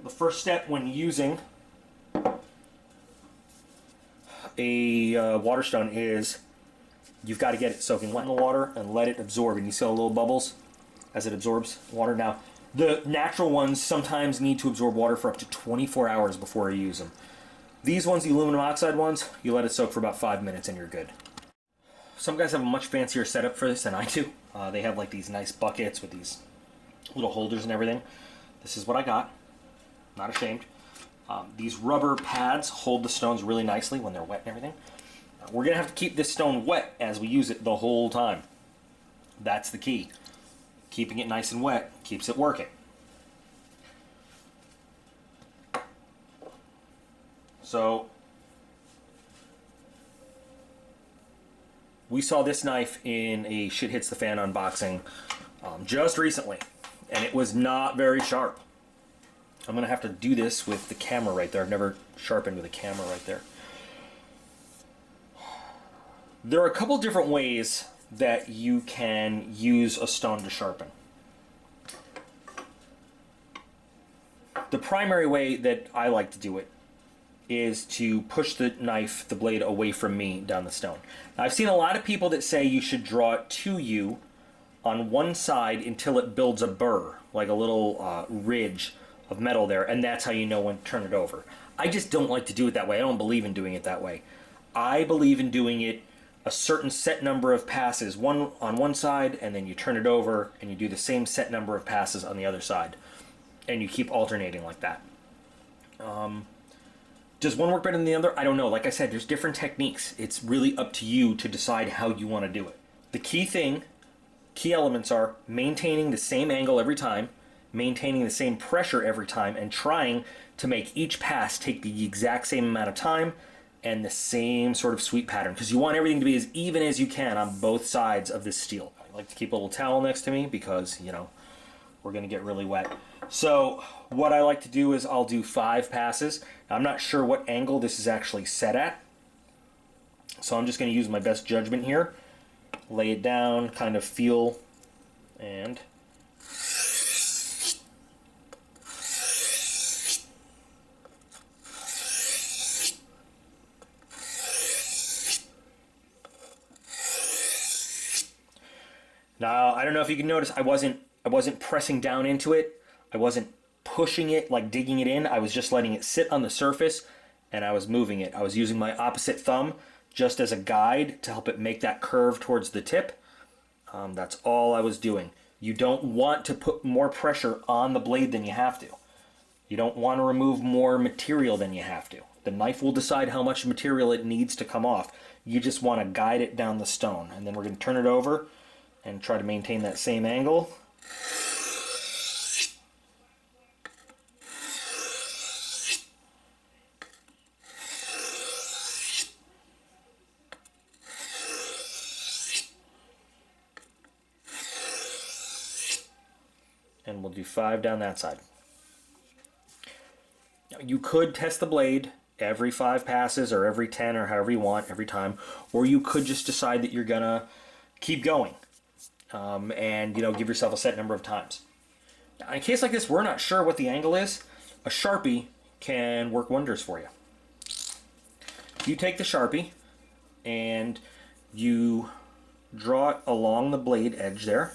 the first step when using a water stone is you've got to get it soaking wet in the water and let it absorb. And you see all the little bubbles as it absorbs water. Now, the natural ones sometimes need to absorb water for up to 24 hours before you use them. These ones, the aluminum oxide ones, you let it soak for about 5 minutes and you're good. Some guys have a much fancier setup for this than I do. They have like these nice buckets with these little holders and everything. This is what I got. Not ashamed. These rubber pads hold the stones really nicely when they're wet and everything. We're going to have to keep this stone wet as we use it the whole time. That's the key. Keeping it nice and wet keeps it working. So, we saw this knife in a Shit Hits the Fan unboxing just recently, and it was not very sharp. I'm going to have to do this with the camera right there. I've never sharpened with a camera right there. There are a couple different ways that you can use a stone to sharpen. The primary way that I like to do it is to push the knife, the blade, away from me down the stone. Now, I've seen a lot of people that say you should draw it to you on one side until it builds a burr, like a little ridge of metal there, and that's how you know when to turn it over. I just don't like to do it that way. I don't believe in doing it that way. I believe in doing it a certain set number of passes, one on one side, and then you turn it over and you do the same set number of passes on the other side, and you keep alternating like that. Does one work better than the other? I don't know. Like I said, there's different techniques. It's really up to you to decide how you want to do it. The key elements are maintaining the same angle every time, maintaining the same pressure every time, and trying to make each pass take the exact same amount of time and the same sort of sweep pattern, because you want everything to be as even as you can on both sides of this steel. I like to keep a little towel next to me because, you know, we're going to get really wet. So what I like to do is I'll do 5 passes. I'm not sure what angle this is actually set at, so I'm just going to use my best judgment here. Lay it down, kind of feel, and now, I don't know if you can notice, I wasn't pressing down into it. I wasn't pushing it, like digging it in. I was just letting it sit on the surface, and I was moving it. I was using my opposite thumb just as a guide to help it make that curve towards the tip. That's all I was doing. You don't want to put more pressure on the blade than you have to. You don't want to remove more material than you have to. The knife will decide how much material it needs to come off. You just want to guide it down the stone. And then we're going to turn it over and try to maintain that same angle. And we'll do 5 down that side. Now, you could test the blade every 5 passes or every 10 or however you want every time, or you could just decide that you're gonna keep going and, you know, give yourself a set number of times. Now, in a case like this, we're not sure what the angle is. A Sharpie can work wonders for you. You take the Sharpie and you draw it along the blade edge there.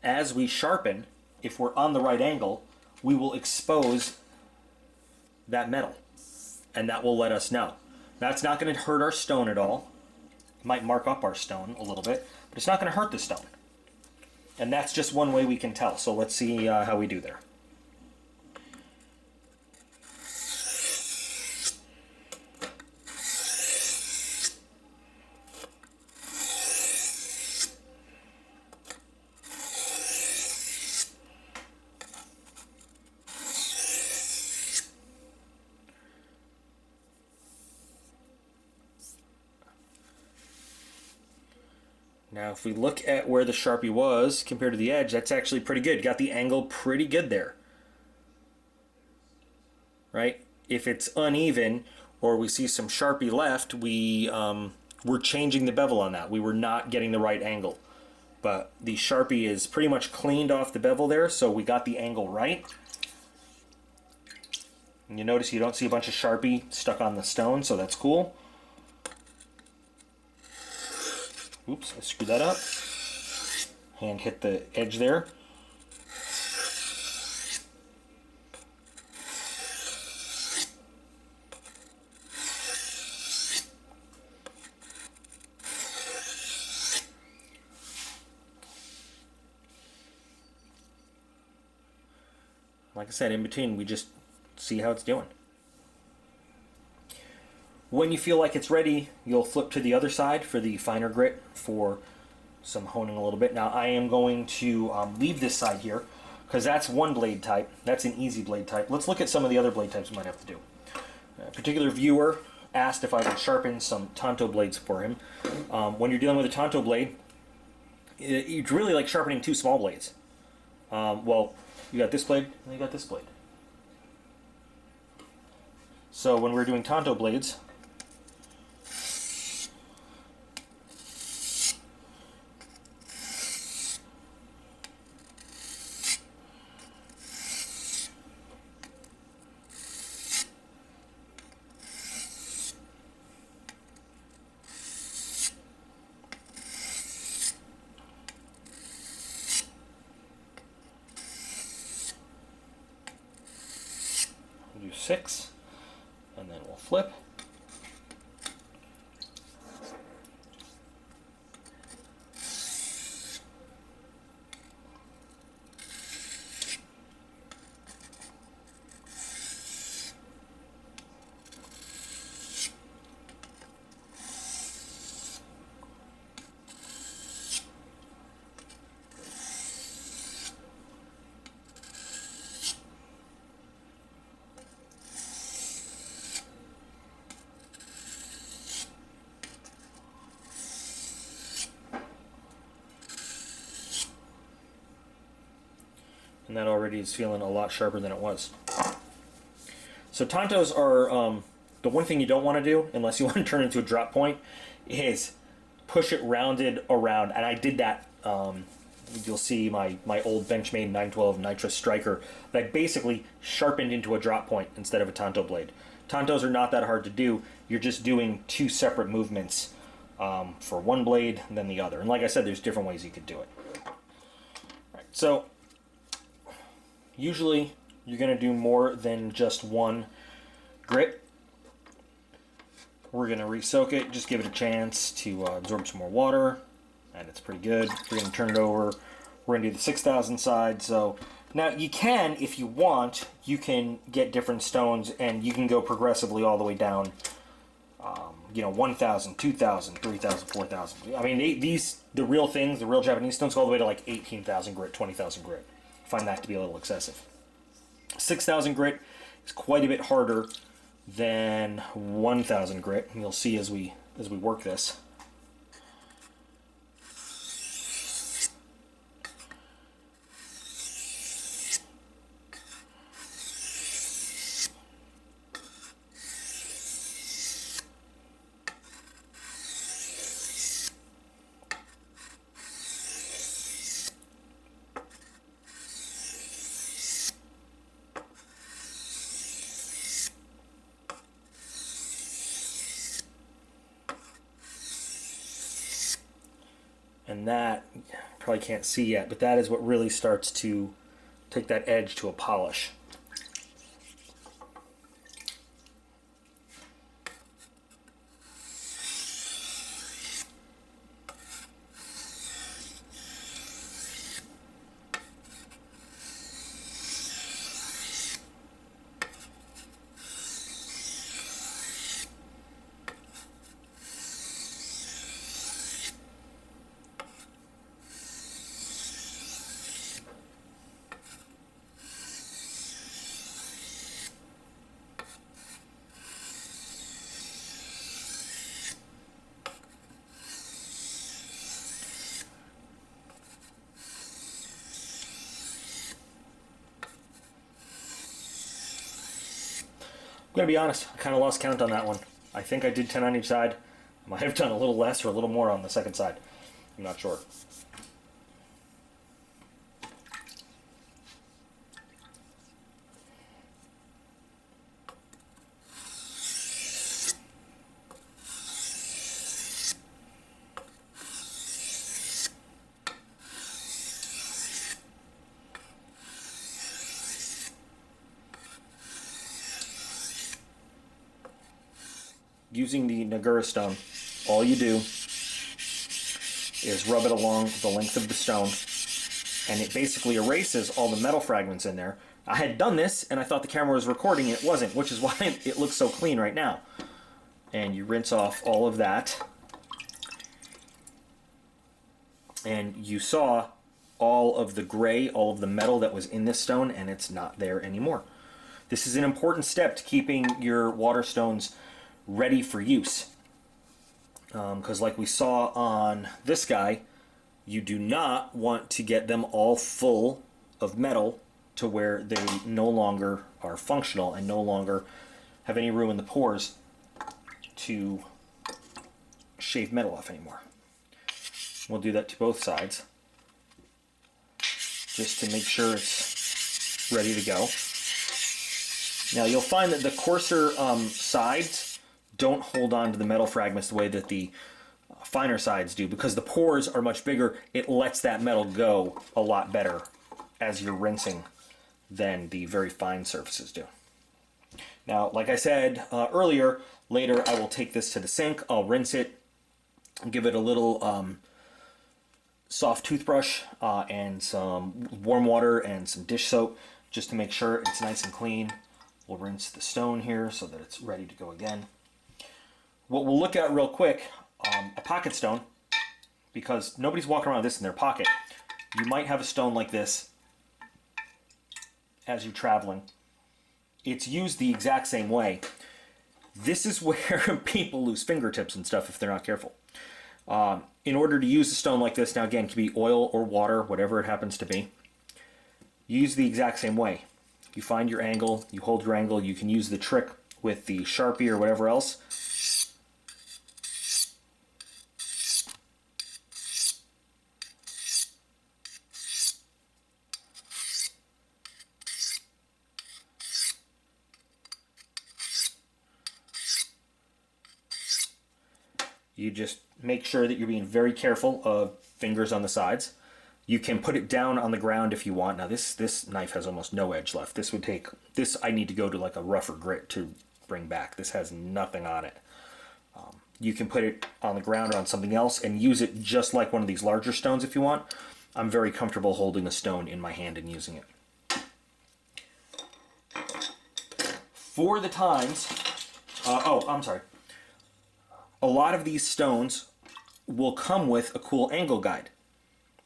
As we sharpen, if we're on the right angle, we will expose that metal, and that will let us know. That's not going to hurt our stone at all. It might mark up our stone a little bit, but it's not going to hurt the stone. And that's just one way we can tell. So let's see how we do there. Now, if we look at where the Sharpie was compared to the edge, that's actually pretty good. Got the angle pretty good there. Right? If it's uneven or we see some Sharpie left, we we're changing the bevel on that. We were not getting the right angle. But the Sharpie is pretty much cleaned off the bevel there, so we got the angle right. And you notice you don't see a bunch of Sharpie stuck on the stone, so that's cool. Oops, I screwed that up. Hand hit the edge there. Like I said, in between, we just see how it's doing. When you feel like it's ready, you'll flip to the other side for the finer grit for some honing a little bit. Now I am going to leave this side here because that's one blade type. That's an easy blade type. Let's look at some of the other blade types we might have to do. A particular viewer asked if I would sharpen some Tonto blades for him. When you're dealing with a Tonto blade, it's really like sharpening two small blades. Well, you got this blade and you got this blade. So when we're doing Tonto blades, we'll do 6, and then we'll flip. And that already is feeling a lot sharper than it was. So Tontos are, the one thing you don't want to do, unless you want to turn it into a drop point, is push it rounded around. And I did that, you'll see my old Benchmade 912 Nitrous Striker that I basically sharpened into a drop point instead of a Tonto blade. Tontos are not that hard to do. You're just doing two separate movements for one blade and then the other. And like I said, there's different ways you could do it. All right, so usually you're going to do more than just one grit. We're going to re-soak it, just give it a chance to absorb some more water, and it's pretty good. We're going to turn it over. We're going to do the 6,000 side. So now you can, if you want, you can get different stones and you can go progressively all the way down, 1,000, 2,000, 3,000, 4,000. I mean, the real things, the real Japanese stones go all the way to like 18,000 grit, 20,000 grit. I find that to be a little excessive. 6,000 grit is quite a bit harder than 1,000 grit, and you'll see as we work this. And that, probably can't see yet, but that is what really starts to take that edge to a polish. I'm going to be honest, I kind of lost count on that one. I think I did 10 on each side. I Might have done a little less or a little more on the second side. I'm not sure. Using the Nagura stone, all you do is rub it along the length of the stone, and it basically erases all the metal fragments in there. I had done this, and I thought the camera was recording, and it wasn't, which is why it looks so clean right now. And you rinse off all of that, and you saw all of the gray, all of the metal that was in this stone, and it's not there anymore. This is an important step to keeping your water stones ready for use, because like we saw on this guy, you do not want to get them all full of metal to where they no longer are functional and no longer have any room in the pores to shave metal off anymore. We'll do that to both sides just to make sure it's ready to go. Now you'll find that the coarser sides don't hold on to the metal fragments the way that the finer sides do, because the pores are much bigger. It lets that metal go a lot better as you're rinsing than the very fine surfaces do. Now, like I said earlier, later I will take this to the sink, I'll rinse it, give it a little soft toothbrush and some warm water and some dish soap just to make sure it's nice and clean. We'll rinse the stone here so that it's ready to go again. What we'll look at real quick, a pocket stone, because nobody's walking around with this in their pocket. You might have a stone like this as you're traveling. It's used the exact same way. This is where people lose fingertips and stuff if they're not careful. In order to use a stone like this, now again, it can be oil or water, whatever it happens to be, use the exact same way. You find your angle, you hold your angle, you can use the trick with the Sharpie or whatever else. You just make sure that you're being very careful of fingers on the sides. You can put it down on the ground if you want. Now this knife has almost no edge left. This would take, this I need to go to like a rougher grit to bring back. This has nothing on it. You can put it on the ground or on something else and use it just like one of these larger stones if you want. I'm very comfortable holding a stone in my hand and using it. For the times, I'm sorry. A lot of these stones will come with a cool angle guide.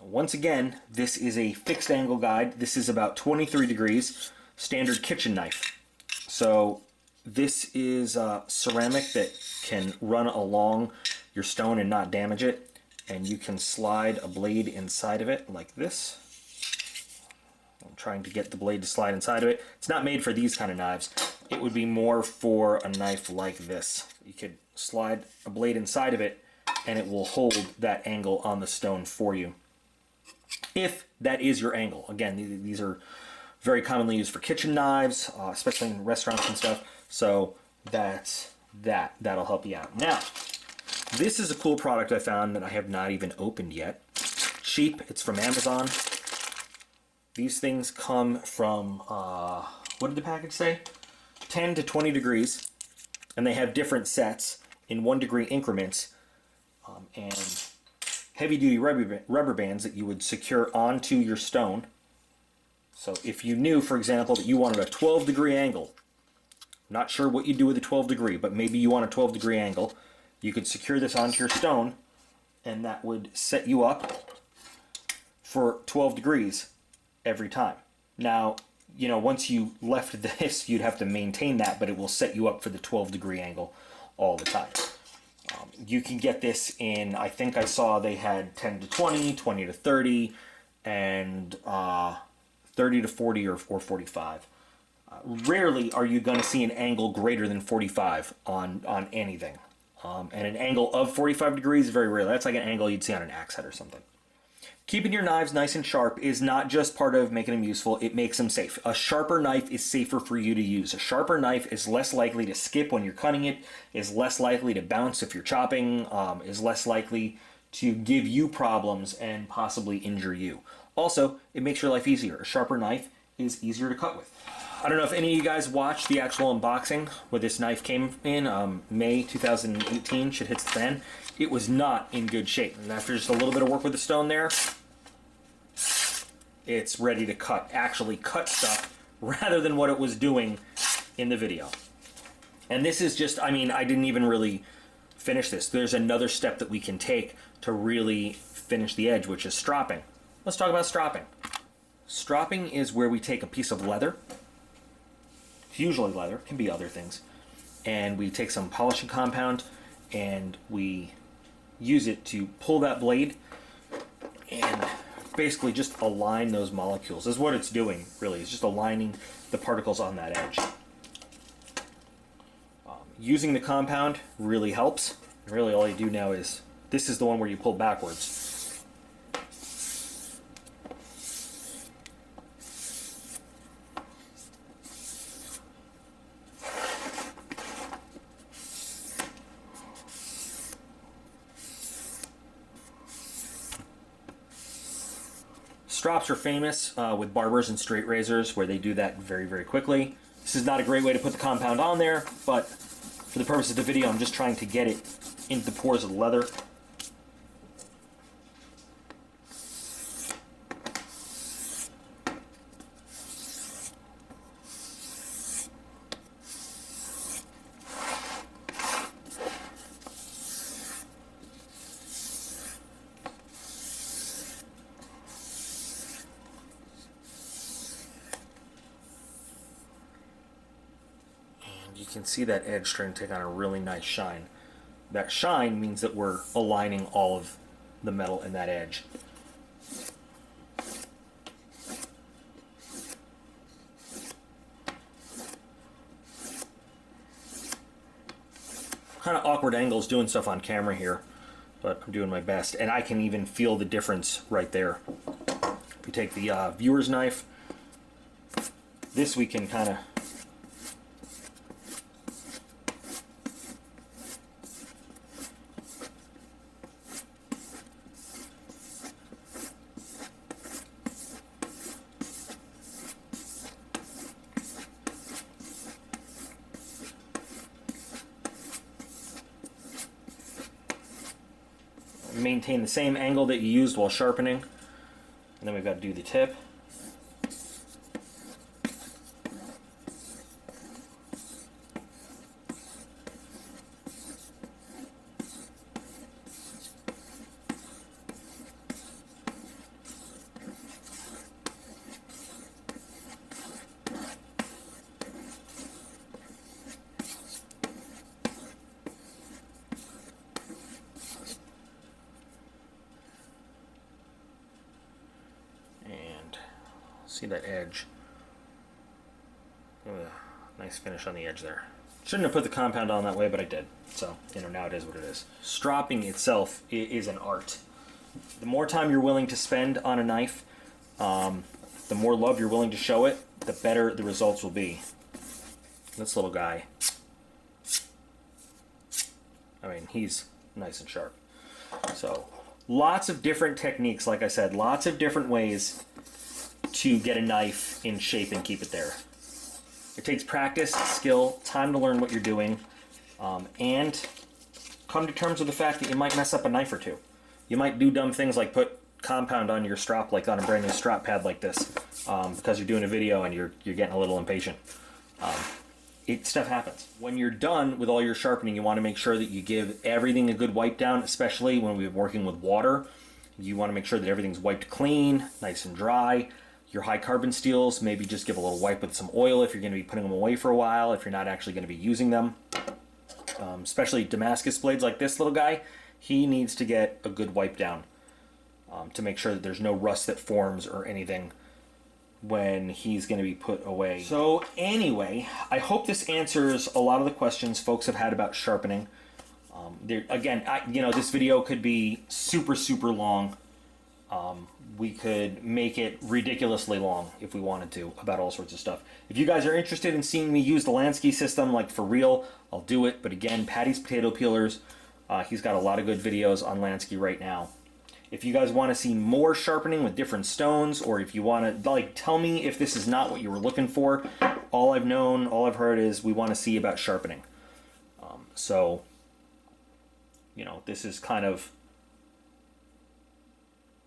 Once again, this is a fixed angle guide. This is about 23 degrees, standard kitchen knife. So this is ceramic that can run along your stone and not damage it. And you can slide a blade inside of it like this. I'm trying to get the blade to slide inside of it. It's not made for these kind of knives. It would be more for a knife like this. You could slide a blade inside of it and it will hold that angle on the stone for you, if that is your angle. Again, these are very commonly used for kitchen knives, especially in restaurants and stuff, so that's that'll help you out. Now, this is a cool product I found that I have not even opened yet. Cheap, it's from Amazon. These things come from, what did the package say? 10 to 20 degrees, and they have different sets in 1 degree increments, and heavy-duty rubber bands that you would secure onto your stone. So if you knew, for example, that you wanted a 12-degree angle, not sure what you do with a 12-degree, but maybe you want a 12-degree angle, you could secure this onto your stone, and that would set you up for 12 degrees every time. Now, you know, once you left this, you'd have to maintain that, but it will set you up for the 12-degree angle all the time. You can get this in, I think I saw they had 10 to 20, 20 to 30, and 30 to 40 or 45. Rarely are you going to see an angle greater than 45 on anything. and an angle of 45 degrees, very rare. That's like an angle you'd see on an axe head or something. Keeping your knives nice and sharp is not just part of making them useful, it makes them safe. A sharper knife is safer for you to use. A sharper knife is less likely to skip when you're cutting it, is less likely to bounce if you're chopping, is less likely to give you problems and possibly injure you. Also, it makes your life easier. A sharper knife is easier to cut with. I don't know if any of you guys watched the actual unboxing where this knife came in, May 2018, shit hits the fan. It was not in good shape. And after just a little bit of work with the stone there, it's ready to cut, actually cut stuff, rather than what it was doing in the video. And this is just, I mean, I didn't even really finish this. There's another step that we can take to really finish the edge, which is stropping. Let's talk about stropping. Stropping is where we take a piece of leather, usually leather, can be other things, and we take some polishing compound and we use it to pull that blade and basically just align those molecules. Is what it's doing, really. It's just aligning the particles on that edge. Using the compound really helps. Really all you do now is, this is the one where you pull backwards. Strops are famous with barbers and straight razors where they do that very, very quickly. This is not a great way to put the compound on there, but for the purpose of the video, I'm just trying to get it into the pores of the leather. You can see that edge starting to take on a really nice shine. That shine means that we're aligning all of the metal in that edge. Kind of awkward angles doing stuff on camera here, but I'm doing my best. And I can even feel the difference right there. If we take the viewer's knife, this we can kind of maintain the same angle that you used while sharpening. And then we've got to do the tip. See that edge. Nice finish on the edge there. Shouldn't have put the compound on that way, but I did. So, now it is what it is. Stropping itself is an art. The more time you're willing to spend on a knife, the more love you're willing to show it, the better the results will be. This little guy, I mean, he's nice and sharp. So, lots of different techniques, like I said, lots of different ways to get a knife in shape and keep it there. It takes practice, skill, time to learn what you're doing, and come to terms with the fact that you might mess up a knife or two. You might do dumb things like put compound on your strop, like on a brand new strop pad like this, because you're doing a video and you're getting a little impatient. Stuff happens. When you're done with all your sharpening, you want to make sure that you give everything a good wipe down, especially when we're working with water. You want to make sure that everything's wiped clean, nice and dry. Your high carbon steels, maybe just give a little wipe with some oil if you're going to be putting them away for a while, if you're not actually going to be using them. Especially Damascus blades like this little guy, he needs to get a good wipe down to make sure that there's no rust that forms or anything when he's going to be put away. So anyway, I hope this answers a lot of the questions folks have had about sharpening. Again, this video could be super long. We could make it ridiculously long if we wanted to about all sorts of stuff. If you guys are interested in seeing me use the Lansky system, like for real, I'll do it. But again, Patty's Potato Peelers, he's got a lot of good videos on Lansky right now. If you guys want to see more sharpening with different stones, or if you want to, like, tell me if this is not what you were looking for. All I've heard is we want to see about sharpening. So, this is kind of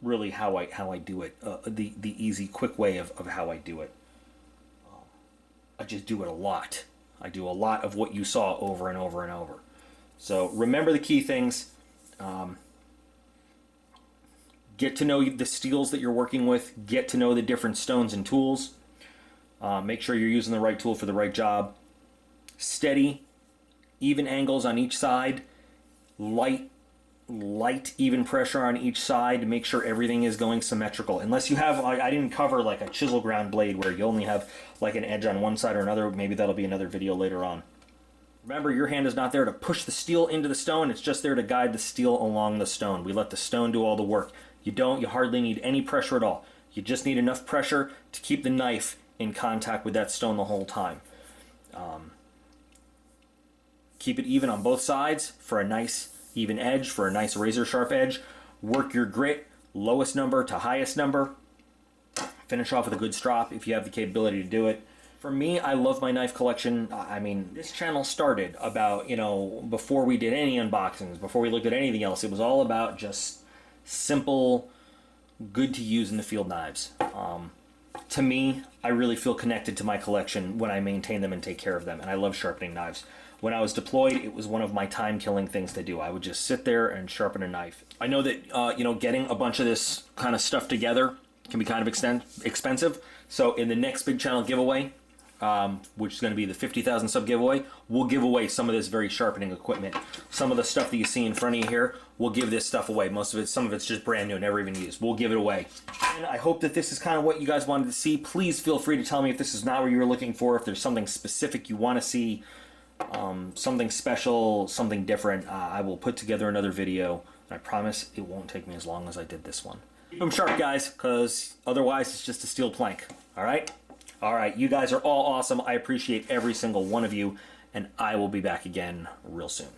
really how I do it, the easy, quick way of how I do it. I just do it a lot. I do a lot of what you saw over and over and over. So remember the key things. Get to know the steels that you're working with. Get to know the different stones and tools. Make sure you're using the right tool for the right job. Steady, even angles on each side. Light, even pressure on each side to make sure everything is going symmetrical. Unless you have, I didn't cover like a chisel ground blade where you only have like an edge on one side or another. Maybe that'll be another video later on. Remember, your hand is not there to push the steel into the stone. It's just there to guide the steel along the stone. We let the stone do all the work. You hardly need any pressure at all. You just need enough pressure to keep the knife in contact with that stone the whole time. Keep it even on both sides for a nice even edge, for a nice razor sharp edge. Work your grit, lowest number to highest number. Finish off with a good strop if you have the capability to do it. For me, I love my knife collection. I mean, this channel started about, before we did any unboxings, before we looked at anything else. It was all about just simple, good to use in the field knives. To me, I really feel connected to my collection when I maintain them and take care of them, and I love sharpening knives. When I was deployed, it was one of my time-killing things to do. I would just sit there and sharpen a knife. I know that, getting a bunch of this kind of stuff together can be kind of expensive. So in the next big channel giveaway, which is going to be the 50,000 sub giveaway, we'll give away some of this very sharpening equipment. Some of the stuff that you see in front of you here, we'll give this stuff away. Some of it's just brand new, never even used. We'll give it away. And I hope that this is kind of what you guys wanted to see. Please feel free to tell me if this is not what you were looking for, if there's something specific you want to see, something special, something different. I will put together another video, and I promise it won't take me as long as I did this one. Keep them sharp, guys, because otherwise it's just a steel plank. All right? All right, you guys are all awesome. I appreciate every single one of you, and I will be back again real soon.